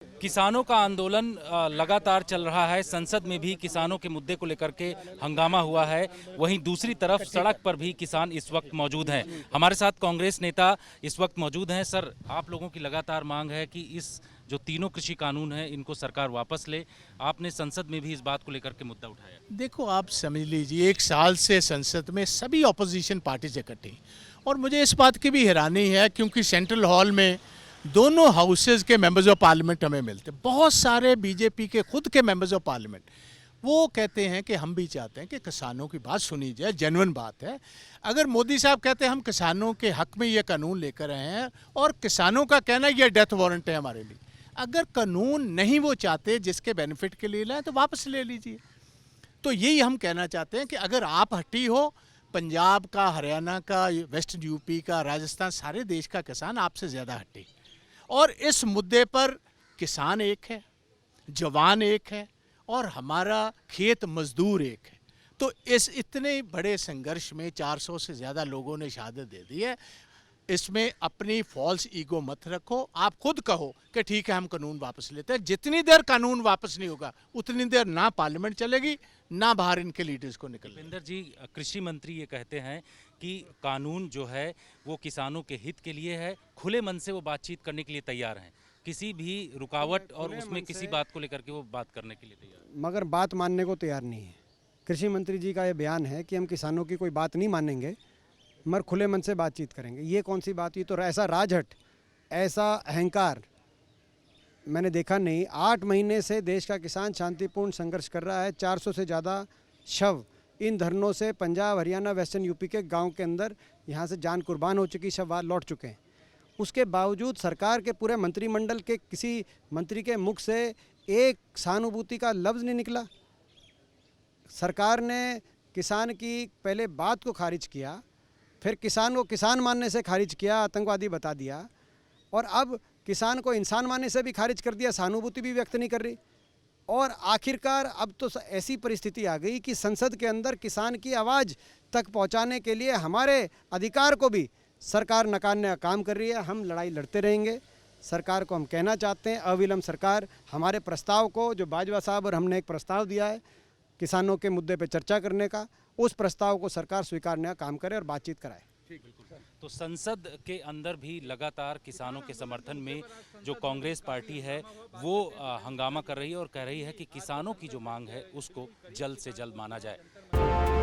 किसानों का आंदोलन लगातार चल रहा है। संसद में भी किसानों के मुद्दे को लेकर के हंगामा हुआ है। वहीं दूसरी तरफ सड़क पर भी किसान इस वक्त मौजूद हैं। हमारे साथ कांग्रेस नेता इस वक्त मौजूद हैं। सर, आप लोगों की लगातार मांग है कि इस जो तीनों कृषि कानून हैं इनको सरकार वापस ले। आपने संसद में भी इस बात को लेकर के मुद्दा उठाया। देखो, आप समझ लीजिए, एक साल से संसद में सभी ऑपोजिशन पार्टीज इकट्ठी, और मुझे इस बात की भी हैरानी है क्योंकि सेंट्रल हॉल में दोनों हाउसेज के मेंबर्स ऑफ पार्लियामेंट हमें मिलते, बहुत सारे बीजेपी के खुद के मेंबर्स ऑफ पार्लियामेंट, वो कहते हैं कि हम भी चाहते हैं कि किसानों की बात सुनी जाए, जेन्युइन बात है। अगर मोदी साहब कहते हैं हम किसानों के हक में ये कानून लेकर आए हैं, और किसानों का कहना ये डेथ वारंट है हमारे लिए, अगर कानून नहीं वो चाहते जिसके बेनिफिट के लिए लाए तो वापस ले लीजिए। तो यही हम कहना चाहते हैं कि अगर आप हटी हो, पंजाब का, हरियाणा का, वेस्ट यूपी का, राजस्थान, सारे देश का किसान आपसे ज़्यादा हटी, और इस मुद्दे पर किसान एक है, जवान एक है, और हमारा खेत मजदूर एक है। तो इस इतने बड़े संघर्ष में 400 से ज़्यादा लोगों ने शहादत दे दी है। इसमें अपनी फॉल्स ईगो मत रखो। आप खुद कहो कि ठीक है हम कानून वापस लेते हैं। जितनी देर कानून वापस नहीं होगा उतनी देर ना पार्लियामेंट चलेगी, ना बाहर इनके लीडर्स को निकलने। भूपेंद्र जी, कृषि मंत्री ये कहते हैं कि कानून जो है वो किसानों के हित के लिए है। खुले मन से वो बातचीत करने के लिए तैयार हैं, किसी भी रुकावट और उसमें किसी बात को लेकर के वो बात करने के लिए तैयार हैं, मगर बात मानने को तैयार नहीं है। कृषि मंत्री जी का ये बयान है कि हम किसानों की कोई बात नहीं मानेंगे, मगर खुले मन से बातचीत करेंगे। ये कौन सी बात हुई? तो ऐसा राजहट, ऐसा अहंकार मैंने देखा नहीं। 8 महीने से देश का किसान शांतिपूर्ण संघर्ष कर रहा है। 400 से ज़्यादा शव इन धरनों से पंजाब, हरियाणा, वेस्टर्न यूपी के गांव के अंदर यहाँ से जान कुर्बान हो चुकी, शव वहाँ लौट चुके हैं। उसके बावजूद सरकार के पूरे मंत्रिमंडल के किसी मंत्री के मुख से एक सहानुभूति का लफ्ज़ नहीं निकला। सरकार ने किसान की पहले बात को खारिज किया, फिर किसान को किसान मानने से खारिज किया, आतंकवादी बता दिया, और अब किसान को इंसान मानने से भी खारिज कर दिया, सहानुभूति भी व्यक्त नहीं कर रही। और आखिरकार अब तो ऐसी परिस्थिति आ गई कि संसद के अंदर किसान की आवाज़ तक पहुंचाने के लिए हमारे अधिकार को भी सरकार नकारने का काम कर रही है। हम लड़ाई लड़ते रहेंगे। सरकार को हम कहना चाहते हैं, अविलंब सरकार हमारे प्रस्ताव को, जो बाजवा साहब और हमने एक प्रस्ताव दिया है किसानों के मुद्दे पर चर्चा करने का, उस प्रस्ताव को सरकार स्वीकारने का काम करे और बातचीत कराए। ठीक, बिल्कुल। तो संसद के अंदर भी लगातार किसानों के समर्थन में जो कांग्रेस पार्टी है वो हंगामा कर रही है और कह रही है कि किसानों की जो मांग है उसको जल्द से जल्द माना जाए।